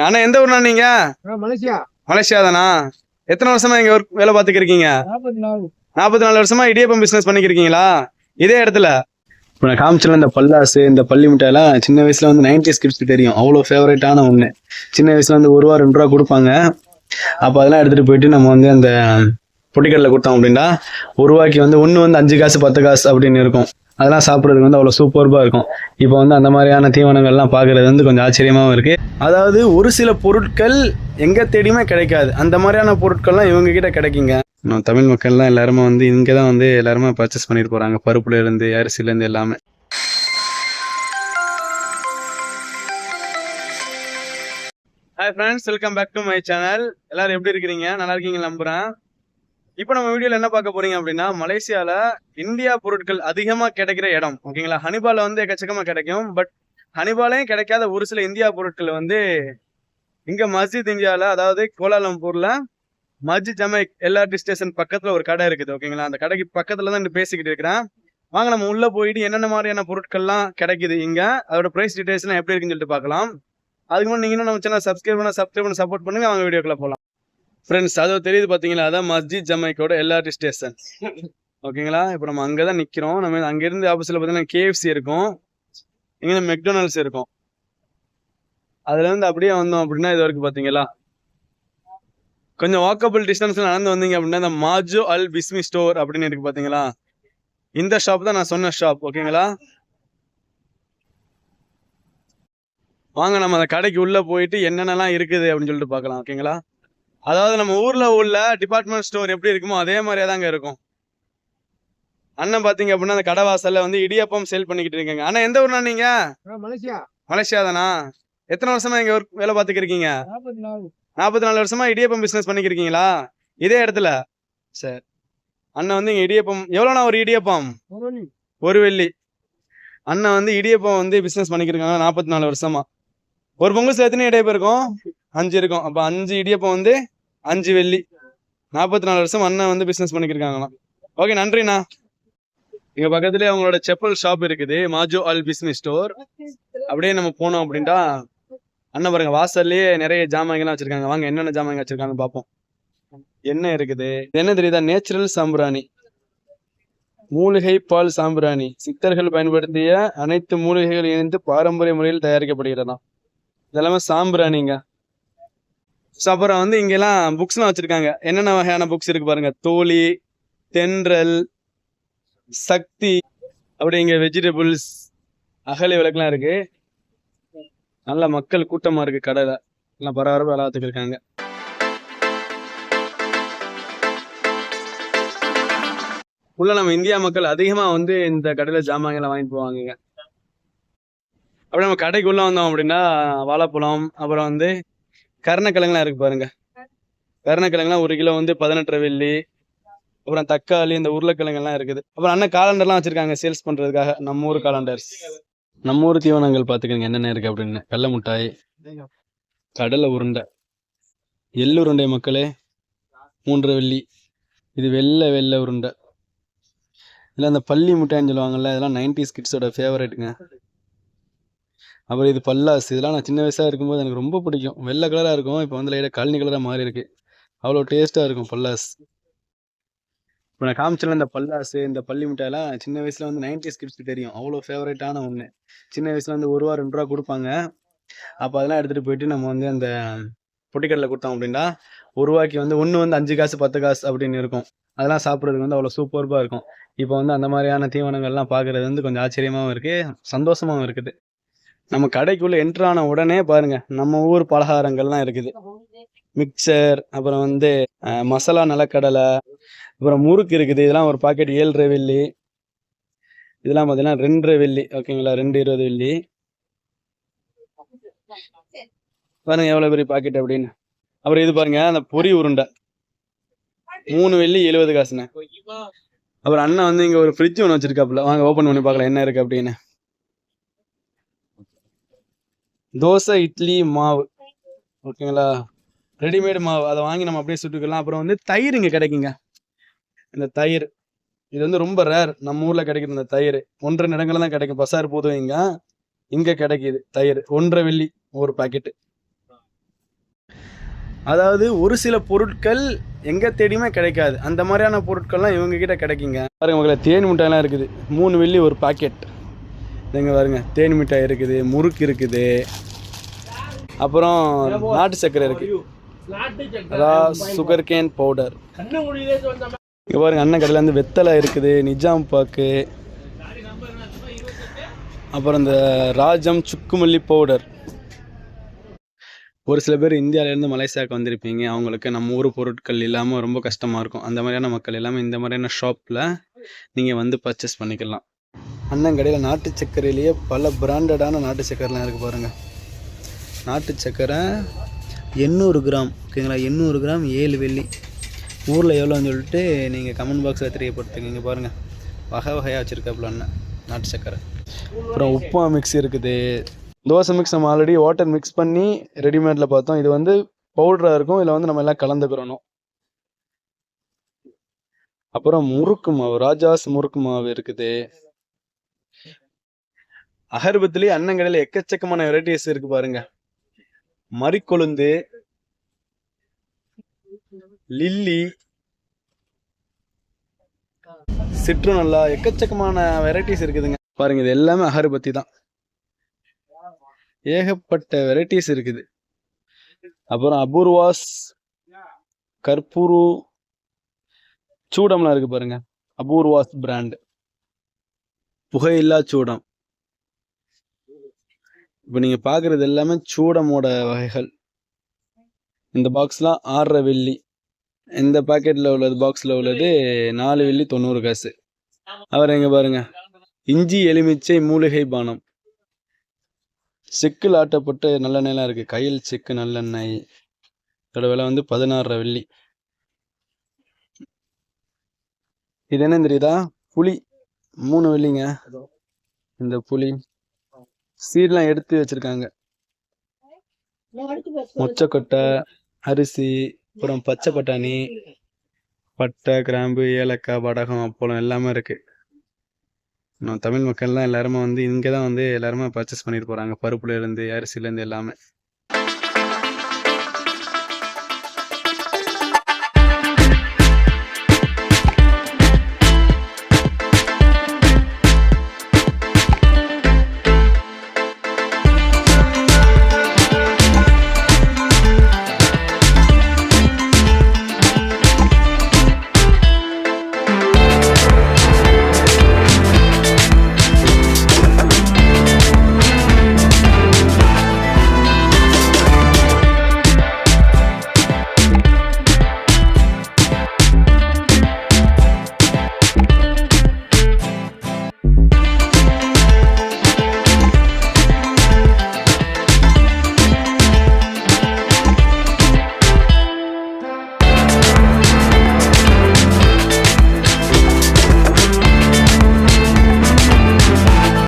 அண்ணா எந்த ஊர்னா நீங்க? Malaysia. Malaysia தானா? எத்தனை வருஷமா இங்க வேலை பார்த்துக்கிருக்கீங்க? 44 வருஷமா இடியப்பம் பிசினஸ் பண்ணிக்கிருக்கீங்களா இதே இடத்துல? இப்போ நான் காமிச்சல இந்த பல்லாசு இந்த பள்ளி மிட்டாயெல்லாம் சின்ன வயசுல வந்து 90s கிட்ஸ்க்கு தெரியும், அவ்வளோ ஃபேவரட்டான ஒன்று. சின்ன வயசுல வந்து 1 ரூபா 2 ரூபா கொடுப்பாங்க. அப்போ அதெல்லாம் எடுத்துட்டு போயிட்டு நம்ம வந்து அந்த பொட்டிக்கடலை கொடுத்தோம் அப்படின்னா 1 ரூபாய்க்கு வந்து ஒன்று வந்து 5 காசு 10 காசு அப்படின்னு இருக்கும். அதெல்லாம் சாப்பிட்றதுக்கு வந்து அவ்வளோ சூப்பர்பாக இருக்கும். இப்போ வந்து அந்த மாதிரியான தீவனங்கள்லாம் பார்க்குறது வந்து கொஞ்சம் ஆச்சரியமாகவும் இருக்குது. அதாவது ஒரு சில பொருட்கள் எங்கே தேடியுமே கிடைக்காது, அந்த மாதிரியான பொருட்கள்லாம் இவங்க கிட்ட கிடைக்குங்க. நம்ம தமிழ் மக்கள்லாம் எல்லாருமே வந்து இங்கே தான் வந்து எல்லாருமே பர்ச்சேஸ் பண்ணிட்டு போகிறாங்க, பருப்புலேருந்து அரிசிலேருந்து எல்லாமே. Hi friends, welcome back to my channel. எல்லாரும் எப்படி இருக்கிறீங்க? நல்லா இருக்கீங்க நம்புகிறேன். இப்போ நம்ம வீடியோவில் என்ன பார்க்க போறீங்க அப்படின்னா, மலேசியாவில் இந்தியா பொருட்கள் அதிகமாக கிடைக்கிற இடம். ஓகேங்களா? ஹனிபால வந்து எக்கச்சக்கமாக கிடைக்கும். பட் ஹனிபாலையும் கிடைக்காத ஒரு சில இந்தியா பொருட்கள் வந்து இங்கே மஸ்ஜித் இந்தியாவில், அதாவது கோலாலம்பூரில் மஸ்ஜித் ஜமைக் எல்ஆர்டி ஸ்டேஷன் பக்கத்தில் ஒரு கடை இருக்குது. ஓகேங்களா? அந்த கடைக்கு பக்கத்தில் தான் பேசிக்கிட்டு இருக்கிறேன். வாங்க நம்ம உள்ளே போயிட்டு என்னென்ன மாதிரியான பொருட்கள்லாம் கிடைக்குது இங்கே, அதோட ப்ரைஸ் டீடைல்ஸ்லாம் எப்படி இருக்குன்னு சொல்லிட்டு பார்க்கலாம். அதுக்கு முன்னாடி நீங்கள் நம்ம சேனல் சப்ஸ்கிரைப் பண்ணி சப்போர்ட் பண்ணுங்க. அவங்க வீடியோக்குள்ள போகலாம். ஃப்ரெண்ட்ஸ், அது தெரியுது பார்த்தீங்களா? அதான் மஸ்ஜித் ஜமைக்கோட எல்ஆர்டி ஸ்டேஷன். ஓகேங்களா? இப்போ நம்ம அங்கே தான் நிற்கிறோம். நம்ம அங்கேருந்து ஆப்போசிட்ல பார்த்தீங்கன்னா கேஎஃப்சி இருக்கும், இங்கே மெக்டொனால்ட்ஸ் இருக்கும். அதுலேருந்து அப்படியே வந்தோம் அப்படின்னா இது வரைக்கும் பார்த்தீங்களா, கொஞ்சம் வாக்கபிள் டிஸ்டன்ஸ்ல நடந்து வந்தீங்க அப்படின்னா இந்த மாஜோ அல் பிஸ்மி ஸ்டோர் அப்படின்னு இருக்கு பார்த்தீங்களா? இந்த ஷாப் தான் நான் சொன்ன ஷாப். ஓகேங்களா? வாங்க நம்ம அந்த கடைக்கு உள்ள போயிட்டு என்னென்னலாம் இருக்குது அப்படின்னு சொல்லிட்டு பார்க்கலாம். ஓகேங்களா? அதாவது நம்ம ஊர்ல உள்ள டிபார்ட்மெண்ட் ஸ்டோர் எப்படி இருக்குமோ அதே மாதிரியே தாங்க இருக்கும். அண்ணன் பாத்தீங்க அப்படின்னா அந்த கடை வாசல்ல வந்து இடியப்பம் சேல் பண்ணிக்கிட்டு இருக்கீங்க. அண்ணா எந்த ஊர்னா நீங்க? மலேசியா. மலேசியா தானா? எத்தனை வருஷமா இங்க வேலை பார்த்துக்கிருக்கீங்க? 44 வருஷமா இடியப்பம் பிசினஸ் பண்ணிக்கிருக்கீங்களா இதே இடத்துல? சரி. அண்ணன் வந்து இங்க இடியப்பம் எவ்வளோண்ணா ஒரு இடியப்பம்? 1 வெள்ளி. அண்ணன் வந்து இடியப்பம் வந்து பிசினஸ் பண்ணிக்கிருக்காங்க 44 வருஷமா. ஒரு பொங்கல் எத்தனை இடியப்பம் இருக்கும்? 5 இருக்கும். அப்ப 5 இடியப்பம் வந்து 5 வெள்ளி. 44 வருஷம் அண்ணன் வந்து பிசினஸ் பண்ணிக்கிருக்காங்களாம். ஓகே, நன்றிண்ணா. இங்க பக்கத்துலயே அவங்களோட செப்பல் ஷாப் இருக்குது, மாஜோ அல் பிஸ்மி ஸ்டோர். அப்படியே நம்ம போனோம் அப்படின்ட்டா அண்ணன் பாருங்க வாசல்லையே நிறைய ஜாமான்கள்லாம் வச்சிருக்காங்க. வாங்க என்னென்ன ஜாமான் வச்சிருக்காங்கன்னு பார்ப்போம். என்ன இருக்குது? என்ன தெரியுதா? நேச்சுரல் சாம்பிராணி, மூலிகை பால் சாம்பிராணி, சித்தர்கள் பயன்படுத்திய அனைத்து மூலிகைகள் இணைந்து பாரம்பரிய முறையில் தயாரிக்கப்படுகிறதாம். இதெல்லாமே சாம்பிராணிங்க. அப்புறம் வந்து இங்கெல்லாம் புக்ஸ்லாம் வச்சிருக்காங்க. என்னென்ன வகையான புக்ஸ் இருக்கு பாருங்க. தோழி, தென்றல், சக்தி, அப்படி இங்க வெஜிடபிள்ஸ், அகலி விளக்குலாம் இருக்கு. நல்ல மக்கள் கூட்டமா இருக்கு கடையில. எல்லாம் பரபரப்பா விளாத்துக்கு இருக்காங்க. உள்ள நம்ம இந்தியா மக்கள் அதிகமா வந்து இந்த கடையில ஜாமான்களை வாங்கிட்டு போவாங்க. அப்படி நம்ம கடைக்கு உள்ள வந்தோம் அப்படின்னா வாழைப்பழம், அப்புறம் வந்து கருணக்கிழங்குலாம் இருக்கு பாருங்க. கருணக்கிழங்குலாம் 1 கிலோ வந்து 18 வெள்ளி. அப்புறம் தக்காளி, இந்த உருளைக்கிழங்கெல்லாம் இருக்குது. அப்புறம் அண்ணன் காலண்டர்லாம் வச்சிருக்காங்க சேல்ஸ் பண்றதுக்காக. நம்ம ஊர் காலண்டர்ஸ். நம்ம ஊர் தீவனங்கள் பார்த்துக்கோங்க என்னென்ன இருக்கு அப்படின்னு. கடல மிட்டாய், கடலை உருண்டை, எள்ளு உருண்டை மக்களே 3 வெள்ளி. இது வெள்ளை உருண்டை. இல்லை அந்த பள்ளி மிட்டாய்ன்னு சொல்லுவாங்கல்ல, இதெல்லாம் 90s கிட்ஸோட ஃபேவரேட்டுங்க. அப்புறம் இது பல்லாசு. இதெல்லாம் நான் சின்ன வயசாக இருக்கும்போது எனக்கு ரொம்ப பிடிக்கும். வெள்ளை கலராக இருக்கும், இப்போ வந்து லைட்டாக கழனி கலராக மாறி இருக்கு. அவ்வளோ டேஸ்ட்டாக இருக்கும் பல்லாஸ். இப்போ நான் காமிச்சல இந்த பல்லாசு இந்த பள்ளி மிட்டாயெல்லாம் சின்ன வயசுல வந்து 90s கிட்ஸ்க்கு தெரியும், அவ்வளோ ஃபேவரட்டான ஒன்று. சின்ன வயசுல வந்து 1 ரூபா 2 ரூபா கொடுப்பாங்க. அப்போ அதெல்லாம் எடுத்துகிட்டு போயிட்டு நம்ம வந்து அந்த பொட்டிக்கடலை கொடுத்தோம் அப்படின்னா 1 ரூபாய்க்கு வந்து ஒன்று வந்து 5 காசு 10 காசு அப்படின்னு இருக்கும். அதெல்லாம் சாப்பிட்றதுக்கு வந்து அவ்வளோ சூப்பர்பாக இருக்கும். இப்போ வந்து அந்த மாதிரியான தீவனங்கள்லாம் பார்க்குறது வந்து கொஞ்சம் ஆச்சரியமாகவும் இருக்குது, சந்தோஷமாகவும் இருக்குது. நம்ம கடைக்குள்ளே என்ட்ரான உடனே பாருங்க நம்ம ஊர் பலகாரங்கள்லாம் இருக்குது. மிக்சர், அப்புறம் வந்து மசாலா நிலக்கடலை, அப்புறம் முறுக்கு இருக்குது. இதெல்லாம் ஒரு பாக்கெட் 7 வெள்ளி. இதெல்லாம் பார்த்தீங்கன்னா 2 வெள்ளி. ஓகேங்களா? 2 20 வெள்ளி. பாருங்க எவ்வளோ பெரிய பாக்கெட் அப்படின்னு. அப்புறம் இது பாருங்க அந்த பொரி உருண்டை 3 வெள்ளி 70 காசுண்ணே. அப்புறம் அண்ணன் வந்து இங்கே ஒரு ஃப்ரிட்ஜ் ஒன்று வச்சிருக்காப்புல. வாங்க ஓப்பன் பண்ணி பார்க்கலாம் என்ன இருக்கு அப்படின்னு. தோசை இட்லி மாவு. ஓகேங்களா? ரெடிமேடு மாவு, அதை வாங்கி நம்ம அப்படியே சுட்டுக்கலாம். அப்புறம் வந்து தயிர் இங்கே கிடைக்குங்க. இந்த தயிர் இது வந்து ரொம்ப ரேர். நம்ம ஊர்ல கிடைக்கிற இந்த தயிர் 1 இடங்கள்ல தான் கிடைக்கும். பசார் போதும் இங்க கிடைக்குது தயிர். 1 வெள்ளி ஒரு பாக்கெட்டு. அதாவது ஒரு சில பொருட்கள் எங்கே தேடியுமே கிடைக்காது, அந்த மாதிரியான பொருட்கள்லாம் இவங்க கிட்ட கிடைக்குங்க. பாருங்க மக்களை, தேன் மிட்டாய்லாம் இருக்குது. 3 வெள்ளி ஒரு பாக்கெட். இங்கே பாருங்க, தேன் மிட்டாய் இருக்குது, முறுக்கு இருக்குது, அப்புறம் நாட்டு சர்க்கரை இருக்குது, அதான் சுகர் கேன் பவுடர். இங்கே பாருங்க, அண்ணன் கடையில் வந்து வெத்தலை இருக்குது, நிஜாம் பாக்கு, அப்புறம் இந்த ராஜம் சுக்குமல்லி பவுடர். ஒரு சில பேர் இந்தியாவிலேருந்து மலேசியாவுக்கு வந்திருப்பீங்க, அவங்களுக்கு நம்ம ஊர் பொருட்கள் இல்லாமல் ரொம்ப கஷ்டமாக இருக்கும். அந்த மாதிரியான மக்கள் எல்லாமே இந்த மாதிரியான ஷாப்பில் நீங்கள் வந்து பர்ச்சேஸ் பண்ணிக்கலாம். அண்ணன் கடையில் நாட்டு சர்க்கரையிலேயே பல பிராண்டடான நாட்டு சர்க்கரைலாம் இருக்குது பாருங்கள். நாட்டு சர்க்கரை 800 கிராம், ஓகேங்களா? 800 கிராம் 7 வெள்ளி. ஊரில் எவ்வளோன்னு சொல்லிட்டு நீங்கள் கமெண்ட் பாக்ஸில் தெரியப்படுத்துங்க. இங்கே பாருங்கள், வகை வகையாக வச்சுருக்காப்புல அண்ணன் நாட்டு சர்க்கரை. அப்புறம் உப்புமா மிக்ஸ் இருக்குது, தோசை மிக்ஸ் நம்ம ஆல்ரெடி வாட்டர் மிக்ஸ் பண்ணி ரெடிமேடில் பார்த்தோம். இது வந்து பவுடராக இருக்கும், இதில் வந்து நம்ம எல்லாம் கலந்துக்கிறணும். அப்புறம் முறுக்கு மாவு, ராஜாஸ் முறுக்கு மாவு இருக்குது. அகர்பத்திலேயே அண்ணன் கடையில் எக்கச்சக்கமான வெரைட்டிஸ் இருக்கு பாருங்க. மறிக்கொழுந்து, லில்லி, சிட்ருனல்லா, எக்கச்சக்கமான வெரைட்டிஸ் இருக்குதுங்க பாருங்க. இது எல்லாமே அகர்பத்தி தான், ஏகப்பட்ட வெரைட்டிஸ் இருக்குது. அப்புறம் அபூர்வாஸ், கற்பூரு, சூடம்லாம் இருக்கு பாருங்க. அபூர்வாஸ் பிராண்ட் புகையில்லா சூடம். இப்போ நீங்கள் பார்க்குறது எல்லாமே சூடமோட வகைகள். இந்த பாக்ஸ்லாம் 6.5 வெள்ளி. இந்த பாக்கெட்டில் உள்ளது, பாக்ஸில் உள்ளது 4 வெள்ளி 90 காசு. அவர் எங்கே பாருங்க, இஞ்சி எலுமிச்சை மூலிகை பானம், செக்கில் ஆட்டப்பட்ட நல்லெண்ணெய்லாம் இருக்குது. கையில் செக்கு நல்லெண்ணெய், இதோட விலை வந்து 16.5 வெள்ளி. இது என்ன தெரியுதா? புளி, 3 வெள்ளிங்க. இந்த புளி சீடெலாம் எடுத்து வச்சுருக்காங்க. மொச்சக்கொட்டை, அரிசி, அப்புறம் பச்சை பட்டாணி, பட்டை, கிராம்பு, ஏலக்காய், வடகம், அப்பளம் எல்லாமே இருக்குது. நம்ம தமிழ் மக்கள்லாம் எல்லாருமே வந்து இங்கே தான் வந்து எல்லாருமே பர்ச்சேஸ் பண்ணிட்டு போகிறாங்க, பருப்புலேருந்து அரிசிலேருந்து எல்லாமே.